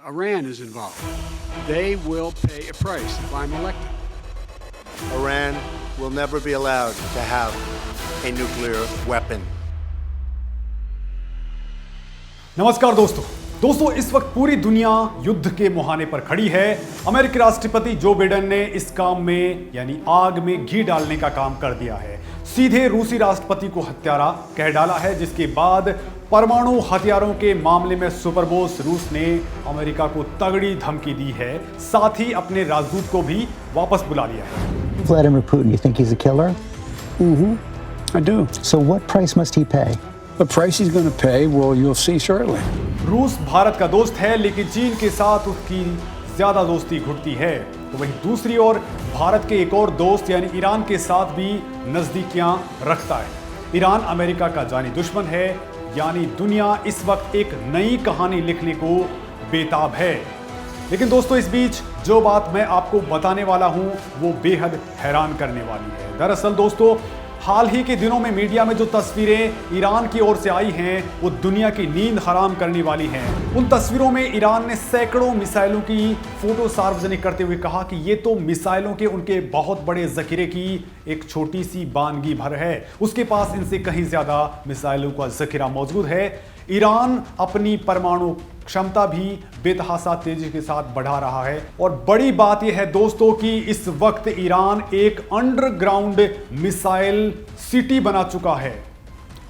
Iran is involved. They will pay a price if I'm elected. Iran will never be allowed to have a nuclear weapon. नमस्कार दोस्तों इस वक्त पूरी दुनिया युद्ध के मुहाने पर खड़ी है। अमेरिकी राष्ट्रपति जो बाइडेन ने इस काम में यानी आग में घी डालने का काम कर दिया है। सीधे रूसी राष्ट्रपति को हत्यारा कह डाला है, जिसके बाद परमाणु हथियारों के मामले में सुपरबॉस रूस ने अमेरिका को तगड़ी धमकी दी है, साथ ही अपने राजदूत को भी वापस बुला लिया है। Vladimir Putin, you think he's a killer? I do. So what price must he pay? The price he's going to pay, well, you'll see shortly. रूस भारत का दोस्त है, लेकिन चीन के साथ उसकी ज्यादा दोस्ती घुटती है। तो वहीं दूसरी ओर भारत के एक और दोस्त यानी ईरान के साथ भी नजदीकियां रखता है। ईरान अमेरिका का जानी दुश्मन है, यानी दुनिया इस वक्त एक नई कहानी लिखने को बेताब है। लेकिन दोस्तों, इस बीच जो बात मैं आपको बताने वाला हूं वो बेहद हैरान करने वाली है। दरअसल दोस्तों, हाल ही के दिनों में मीडिया में जो तस्वीरें ईरान की ओर से आई हैं वो दुनिया की नींद हराम करने वाली हैं। उन तस्वीरों में ईरान ने सैकड़ों मिसाइलों की फोटो सार्वजनिक करते हुए कहा कि ये तो मिसाइलों के उनके बहुत बड़े जखीरे की एक छोटी सी बानगी भर है, उसके पास इनसे कहीं ज्यादा मिसाइलों का जखीरा मौजूद है। ईरान अपनी परमाणु क्षमता भी बेतहासा तेजी के साथ बढ़ा रहा है। और बड़ी बात यह है दोस्तों कि इस वक्त ईरान एक अंडरग्राउंड मिसाइल सिटी बना चुका है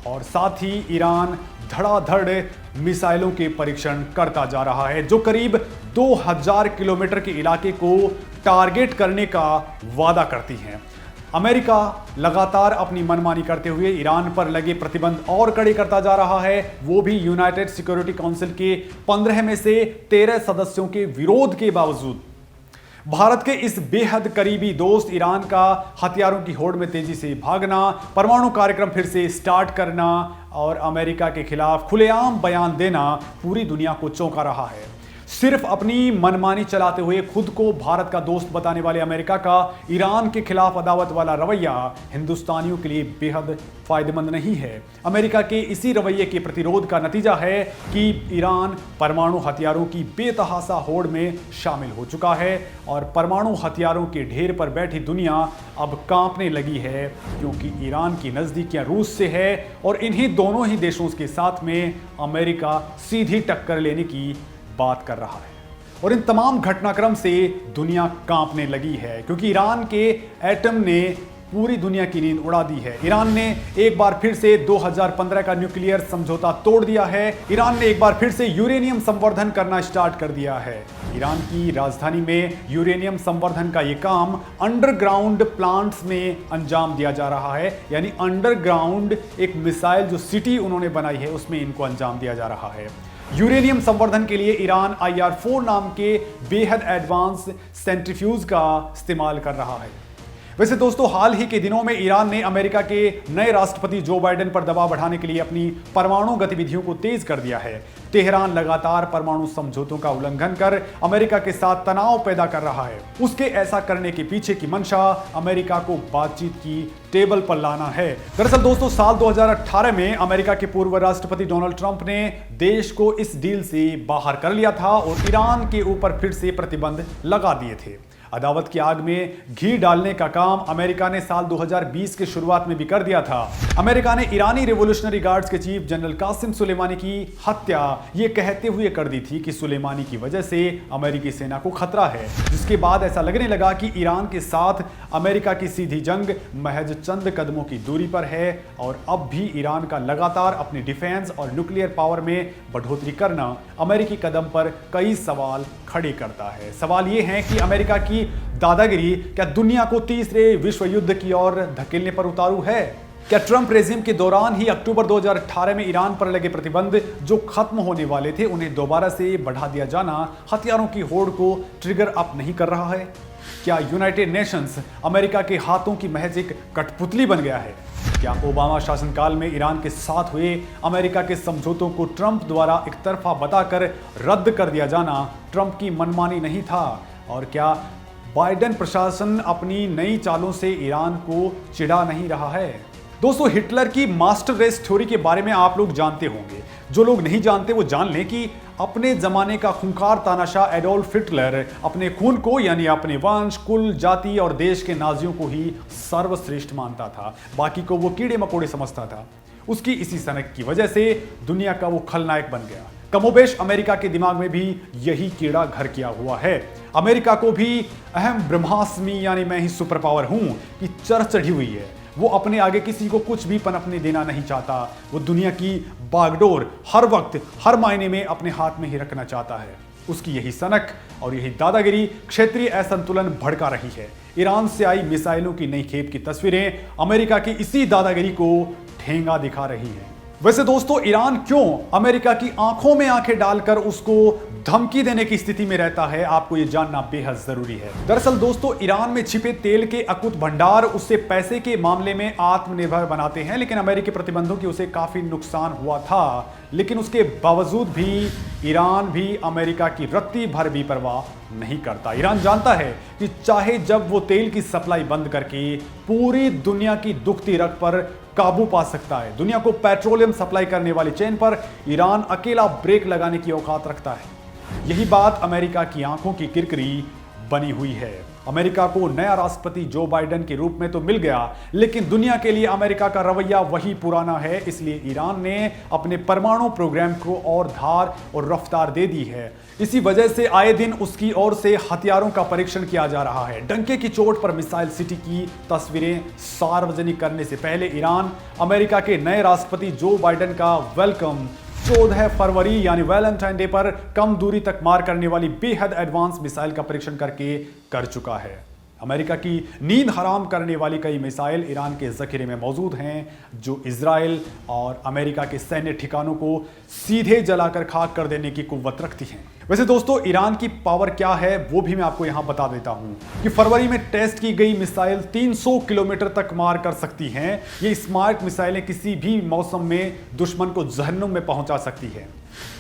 और साथ ही ईरान धड़ाधड़ मिसाइलों के परीक्षण करता जा रहा है, जो करीब 2000 किलोमीटर के इलाके को टारगेट करने का वादा करती हैं। अमेरिका लगातार अपनी मनमानी करते हुए ईरान पर लगे प्रतिबंध और कड़े करता जा रहा है, वो भी यूनाइटेड सिक्योरिटी काउंसिल के 15 में से 13 सदस्यों के विरोध के बावजूद। भारत के इस बेहद करीबी दोस्त ईरान का हथियारों की होड़ में तेजी से भागना, परमाणु कार्यक्रम फिर से स्टार्ट करना और अमेरिका के खिलाफ खुलेआम बयान देना पूरी दुनिया को चौंका रहा है। सिर्फ अपनी मनमानी चलाते हुए खुद को भारत का दोस्त बताने वाले अमेरिका का ईरान के खिलाफ अदावत वाला रवैया हिंदुस्तानियों के लिए बेहद फायदेमंद नहीं है। अमेरिका के इसी रवैये के प्रतिरोध का नतीजा है कि ईरान परमाणु हथियारों की बेतहासा होड़ में शामिल हो चुका है और परमाणु हथियारों के ढेर पर बैठी दुनिया अब कांपने लगी है, क्योंकि ईरान की नजदीकियां रूस से है और इन्हीं दोनों ही देशों के साथ में अमेरिका सीधी टक्कर लेने की बात कर रहा है। और इन तमाम घटनाक्रम से दुनिया कांपने लगी है, क्योंकि ईरान के एटम ने पूरी दुनिया की नींद उड़ा दी है। ईरान ने एक बार फिर से 2015 का न्यूक्लियर समझौता तोड़ दिया है। ईरान ने एक बार फिर से यूरेनियम संवर्धन करना स्टार्ट कर दिया है। ईरान की राजधानी में यूरेनियम संवर्धन का ये काम अंडरग्राउंड प्लांट्स में अंजाम दिया जा रहा है, यानी अंडरग्राउंड एक मिसाइल जो सिटी उन्होंने बनाई है उसमें इनको अंजाम दिया जा रहा है। यूरेनियम संवर्धन के लिए ईरान IR-4 नाम के बेहद एडवांस सेंट्रीफ्यूज का इस्तेमाल कर रहा है। वैसे दोस्तों, हाल ही के दिनों में ईरान ने अमेरिका के नए राष्ट्रपति जो बाइडेन पर दबाव बढ़ाने के लिए अपनी परमाणु गतिविधियों को तेज कर दिया है। तेहरान लगातार परमाणु समझौतों का उल्लंघन कर अमेरिका के साथ तनाव पैदा कर रहा है। उसके ऐसा करने के पीछे की मंशा अमेरिका को बातचीत की टेबल पर लाना है। दरअसल दोस्तों, साल 2018 में अमेरिका के पूर्व राष्ट्रपति डोनाल्ड ट्रंप ने देश को इस डील से बाहर कर लिया था और ईरान के ऊपर फिर से प्रतिबंध लगा दिए थे। अदावत की आग में घी डालने का काम अमेरिका ने साल 2020 के शुरुआत में भी कर दिया था। अमेरिका ने ईरानी रिवॉल्यूशनरी गार्ड्स के चीफ जनरल कासिम सुलेमानी की हत्या ये कहते हुए कर दी थी कि सुलेमानी की वजह से अमेरिकी सेना को खतरा है, जिसके बाद ऐसा लगने लगा कि ईरान के साथ अमेरिका की सीधी जंग महज चंद कदमों की दूरी पर है और अब भी ईरान का लगातार अपने डिफेंस और न्यूक्लियर पावर में बढ़ोतरी करना अमेरिकी कदम पर कई सवाल खड़े करता है। सवाल ये है कि अमेरिका की दादागिरी क्या दुनिया को तीसरे विश्व युद्ध की ओर धकेलने पर उतारू है? क्या ट्रंप रेजिम के दौरान ही अक्टूबर 2018 में ईरान पर लगे प्रतिबंध जो खत्म होने वाले थे उन्हें दोबारा से बढ़ा दिया जाना हथियारों की होड़ को ट्रिगर अप नहीं कर रहा है? क्या यूनाइटेड नेशंस अमेरिका के हाथों की महज एक कठपुतली बन गया है? क्या ओबामा शासनकाल में ईरान के साथ हुए अमेरिका के समझौतों को ट्रंप द्वारा एक तरफा बताकर रद्द कर दिया जाना ट्रंप की मनमानी नहीं था? और क्या बाइडेन प्रशासन अपनी नई चालों से ईरान को चिढ़ा नहीं रहा है? दोस्तों, हिटलर की मास्टर रेस थ्योरी के बारे में आप लोग जानते होंगे। जो लोग नहीं जानते वो जान लें कि अपने जमाने का खूंखार तानाशाह एडोल्फ हिटलर अपने खून को यानी अपने वंश, कुल, जाति और देश के नाजियों को ही सर्वश्रेष्ठ मानता था। बाकी को वो कीड़े मकोड़े समझता था। उसकी इसी सनक की वजह से दुनिया का वो खलनायक बन गया। कमोबेश अमेरिका के दिमाग में भी यही कीड़ा घर किया हुआ है। अमेरिका को भी अहम ब्रह्मास्मि यानी मैं ही सुपर पावर हूं की चढ़ चढ़ी हुई है। वो अपने आगे किसी को कुछ भी पनपने देना नहीं चाहता। वो दुनिया की बागडोर हर वक्त हर मायने में अपने हाथ में ही रखना चाहता है। उसकी यही सनक और यही दादागिरी क्षेत्रीय असंतुलन भड़का रही है। ईरान से आई मिसाइलों की नई खेप की तस्वीरें अमेरिका की इसी दादागिरी को ठेंगा दिखा रही हैं। वैसे दोस्तों, ईरान क्यों अमेरिका की आंखों में आंखें डालकर उसको धमकी देने की स्थिति में रहता है, आपको यह जानना बेहद जरूरी है। दरअसल दोस्तों, ईरान में छिपे तेल के अकुत भंडार उससे पैसे के मामले में आत्मनिर्भर बनाते हैं, लेकिन अमेरिकी प्रतिबंधों की उसे काफी नुकसान हुआ था। लेकिन उसके बावजूद भी ईरान भी अमेरिका की रत्ती भर भी परवाह नहीं करता। ईरान जानता है कि चाहे जब वो तेल की सप्लाई बंद करके पूरी दुनिया की दुखती रग पर काबू पा सकता है, दुनिया को पेट्रोलियम सप्लाई करने वाली चेन पर ईरान अकेला ब्रेक लगाने की औकात रखता है। यही बात अमेरिका की आंखों की किरकिरी बनी हुई है। अमेरिका को नया राष्ट्रपति जो बाइडेन के रूप में तो मिल गया, लेकिन दुनिया के लिए अमेरिका का रवैया वही पुराना है। इसलिए ईरान ने अपने परमाणु प्रोग्राम को और धार और रफ्तार दे दी है। इसी वजह से आए दिन उसकी ओर से हथियारों का परीक्षण किया जा रहा है। डंके की चोट पर मिसाइल सिटी की तस्वीरें सार्वजनिक करने से पहले ईरान अमेरिका के नए राष्ट्रपति जो बाइडेन का वेलकम 14 फरवरी यानी वैलेंटाइन डे पर कम दूरी तक मार करने वाली बेहद एडवांस मिसाइल का परीक्षण करके कर चुका है। अमेरिका की नींद हराम करने वाली कई मिसाइल ईरान के जखीरे में मौजूद हैं, जो इजराइल और अमेरिका के सैन्य ठिकानों को सीधे जलाकर खाक कर देने की कुव्वत रखती हैं। वैसे दोस्तों, ईरान की पावर क्या है वो भी मैं आपको यहां बता देता हूं कि फरवरी में टेस्ट की गई मिसाइल 300 किलोमीटर तक मार कर सकती हैं। ये स्मार्ट मिसाइलें किसी भी मौसम में दुश्मन को जहन्नुम में पहुंचा सकती है।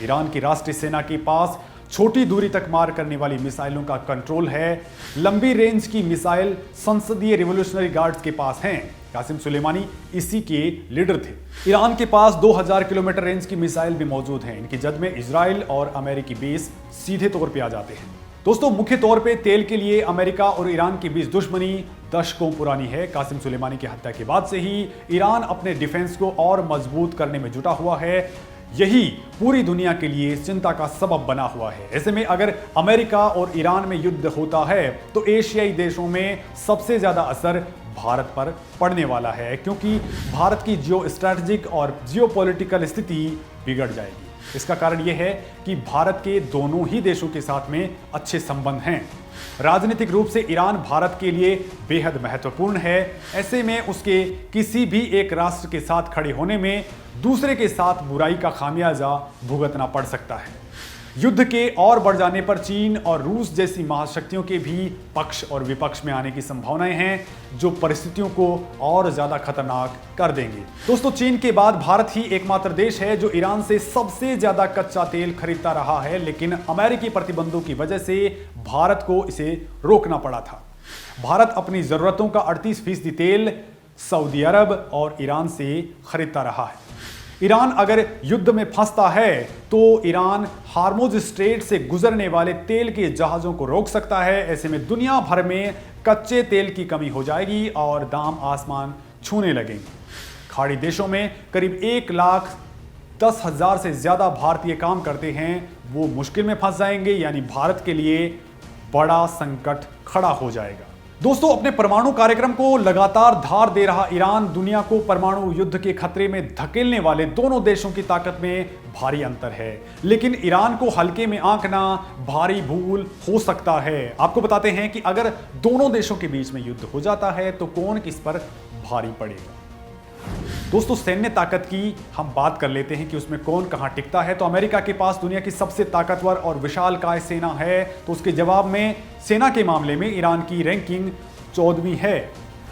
ईरान की राष्ट्रीय सेना के पास छोटी दूरी तक मार करने वाली मिसाइलों का कंट्रोल है। लंबी रेंज की मिसाइल संसदीय रिवॉल्यूशनरी गार्ड्स के पास हैं। कासिम सुलेमानी इसी के लीडर थे। ईरान के पास 2000 किलोमीटर रेंज की मिसाइल भी मौजूद हैं। इनकी जद में इजराइल और अमेरिकी बेस सीधे तौर पे आ जाते हैं। दोस्तों, मुख्य तौर पे तेल के लिए अमेरिका और ईरान के बीच दुश्मनी दशकों पुरानी है। कासिम सुलेमानी की हत्या के बाद से ही ईरान अपने डिफेंस को और मजबूत करने में जुटा हुआ है। यही पूरी दुनिया के लिए चिंता का सबब बना हुआ है। ऐसे में अगर अमेरिका और ईरान में युद्ध होता है तो एशियाई देशों में सबसे ज्यादा असर भारत पर पड़ने वाला है, क्योंकि भारत की जियो स्ट्रैटेजिक और जियो पॉलिटिकल स्थिति बिगड़ जाएगी। इसका कारण यह है कि भारत के दोनों ही देशों के साथ में अच्छे संबंध हैं। राजनीतिक रूप से ईरान भारत के लिए बेहद महत्वपूर्ण है। ऐसे में उसके किसी भी एक राष्ट्र के साथ खड़े होने में दूसरे के साथ बुराई का खामियाजा भुगतना पड़ सकता है। युद्ध के और बढ़ जाने पर चीन और रूस जैसी महाशक्तियों के भी पक्ष और विपक्ष में आने की संभावनाएं हैं, जो परिस्थितियों को और ज्यादा खतरनाक कर देंगे। दोस्तों, चीन के बाद भारत ही एकमात्र देश है जो ईरान से सबसे ज्यादा कच्चा तेल खरीदता रहा है, लेकिन अमेरिकी प्रतिबंधों की वजह से भारत को इसे रोकना पड़ा था। भारत अपनी जरूरतों का 38% तेल सऊदी अरब और ईरान से खरीदता रहा है। ईरान अगर युद्ध में फंसता है तो ईरान हार्मुज स्ट्रेट से गुजरने वाले तेल के जहाजों को रोक सकता है। ऐसे में दुनिया भर में कच्चे तेल की कमी हो जाएगी और दाम आसमान छूने लगेंगे। खाड़ी देशों में करीब 1,10,000 से ज्यादा भारतीय काम करते हैं, वो मुश्किल में फंस जाएंगे, यानी भारत के लिए बड़ा संकट खड़ा हो जाएगा। दोस्तों, अपने परमाणु कार्यक्रम को लगातार धार दे रहा ईरान दुनिया को परमाणु युद्ध के खतरे में धकेलने वाले दोनों देशों की ताकत में भारी अंतर है, लेकिन ईरान को हल्के में आंकना भारी भूल हो सकता है। आपको बताते हैं कि अगर दोनों देशों के बीच में युद्ध हो जाता है तो कौन किस पर भारी पड़ेगा। दोस्तों, सैन्य ताकत की हम बात कर लेते हैं कि उसमें कौन कहां टिकता है। तो अमेरिका के पास दुनिया की सबसे ताकतवर और विशालकाय सेना है, तो उसके जवाब में सेना के मामले में ईरान की रैंकिंग 14वीं है।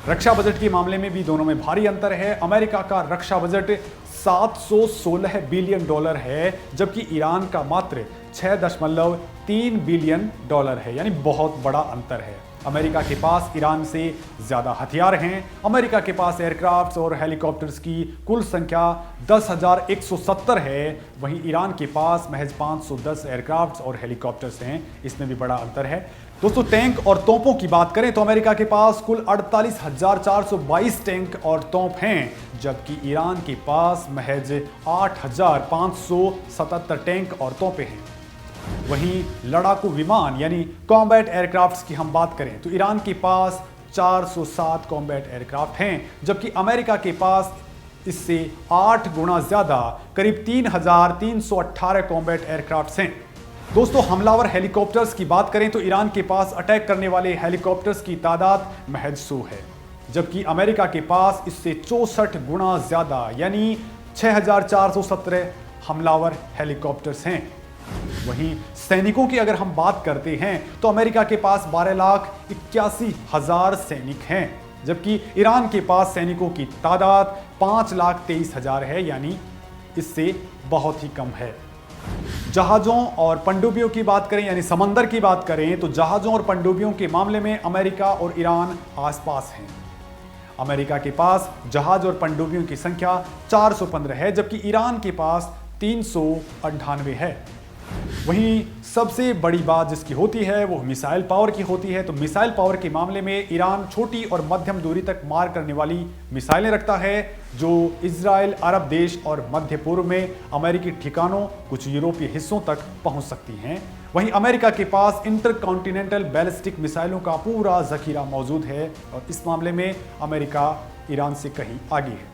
रक्षा बजट के मामले में भी दोनों में भारी अंतर है। अमेरिका का रक्षा बजट $716 बिलियन है, जबकि ईरान का मात्र $6.3 बिलियन है, यानी बहुत बड़ा अंतर है। अमेरिका के पास ईरान से ज़्यादा हथियार हैं। अमेरिका के पास एयरक्राफ्ट्स और हेलीकॉप्टर्स की कुल संख्या 10,170 है, वहीं ईरान के पास महज 510 एयरक्राफ्ट्स और हेलीकॉप्टर्स हैं। इसमें भी बड़ा अंतर है। दोस्तों, टैंक और तोपों की बात करें तो अमेरिका के पास कुल 48,422 टैंक और तोप हैं, जबकि ईरान के पास महज 8,577 टैंक और तोपें हैं। वहीं लड़ाकू विमान यानी कॉम्बैट एयरक्राफ्ट्स की हम बात करें तो ईरान के पास 407 कॉम्बैट एयरक्राफ्ट हैं, जबकि अमेरिका के पास इससे 8 गुना ज्यादा करीब 3,318 कॉम्बैट एयरक्राफ्ट्स हैं। दोस्तों, हमलावर हेलीकॉप्टर्स की बात करें तो ईरान के पास अटैक करने वाले हेलीकॉप्टर्स की तादाद महज 100 है, जबकि अमेरिका के पास इससे 64 गुना ज्यादा यानी 6,417 हमलावर हेलीकॉप्टर्स हैं। वहीं सैनिकों की अगर हम बात करते हैं तो अमेरिका के पास 12,81,000 सैनिक हैं, जबकि ईरान के पास सैनिकों की तादाद 5,23,000 है, यानी इससे बहुत ही कम है। जहाजों और पनडुब्बियों की बात करें यानी समंदर की बात करें तो जहाजों और पनडुब्बियों के मामले में अमेरिका और ईरान आसपास हैं। अमेरिका के पास जहाज और पनडुब्बियों की संख्या 415 है, जबकि ईरान के पास 398 है। वहीं सबसे बड़ी बात जिसकी होती है वो मिसाइल पावर की होती है। तो मिसाइल पावर के मामले में ईरान छोटी और मध्यम दूरी तक मार करने वाली मिसाइलें रखता है, जो इजराइल, अरब देश और मध्य पूर्व में अमेरिकी ठिकानों, कुछ यूरोपीय हिस्सों तक पहुंच सकती हैं। वहीं अमेरिका के पास इंटरकॉन्टिनेंटल बैलिस्टिक मिसाइलों का पूरा जखीरा मौजूद है और इस मामले में अमेरिका ईरान से कहीं आगे है।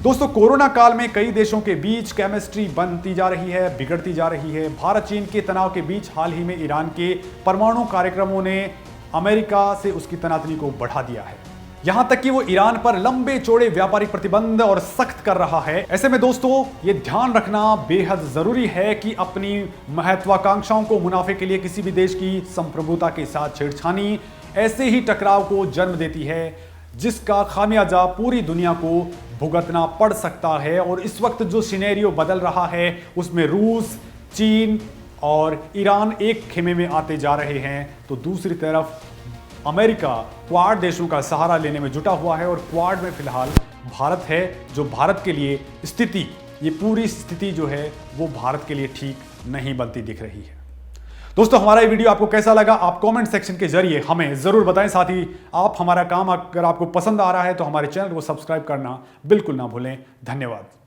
दोस्तों, कोरोना काल में कई देशों के बीच केमिस्ट्री बनती जा रही है, बिगड़ती जा रही है। भारत चीन के तनाव के बीच हाल ही में ईरान के परमाणु कार्यक्रमों ने अमेरिका से उसकी तनातनी को बढ़ा दिया है, यहां तक कि वो ईरान पर लंबे चौड़े व्यापारिक प्रतिबंध और सख्त कर रहा है। ऐसे में दोस्तों, ये ध्यान रखना बेहद जरूरी है कि अपनी महत्वाकांक्षाओं को मुनाफे के लिए किसी भी देश की संप्रभुता के साथ छेड़छानी ऐसे ही टकराव को जन्म देती है, जिसका खामियाजा पूरी दुनिया को भुगतना पड़ सकता है। और इस वक्त जो सिनेरियो बदल रहा है उसमें रूस, चीन और ईरान एक खेमे में आते जा रहे हैं, तो दूसरी तरफ अमेरिका क्वाड देशों का सहारा लेने में जुटा हुआ है और क्वाड में फिलहाल भारत है, जो भारत के लिए स्थिति, ये पूरी स्थिति जो है वो भारत के लिए ठीक नहीं बनती दिख रही है। दोस्तों, हमारा ये वीडियो आपको कैसा लगा आप कमेंट सेक्शन के जरिए हमें जरूर बताएं। साथ ही आप हमारा काम अगर आपको पसंद आ रहा है तो हमारे चैनल को सब्सक्राइब करना बिल्कुल ना भूलें। धन्यवाद।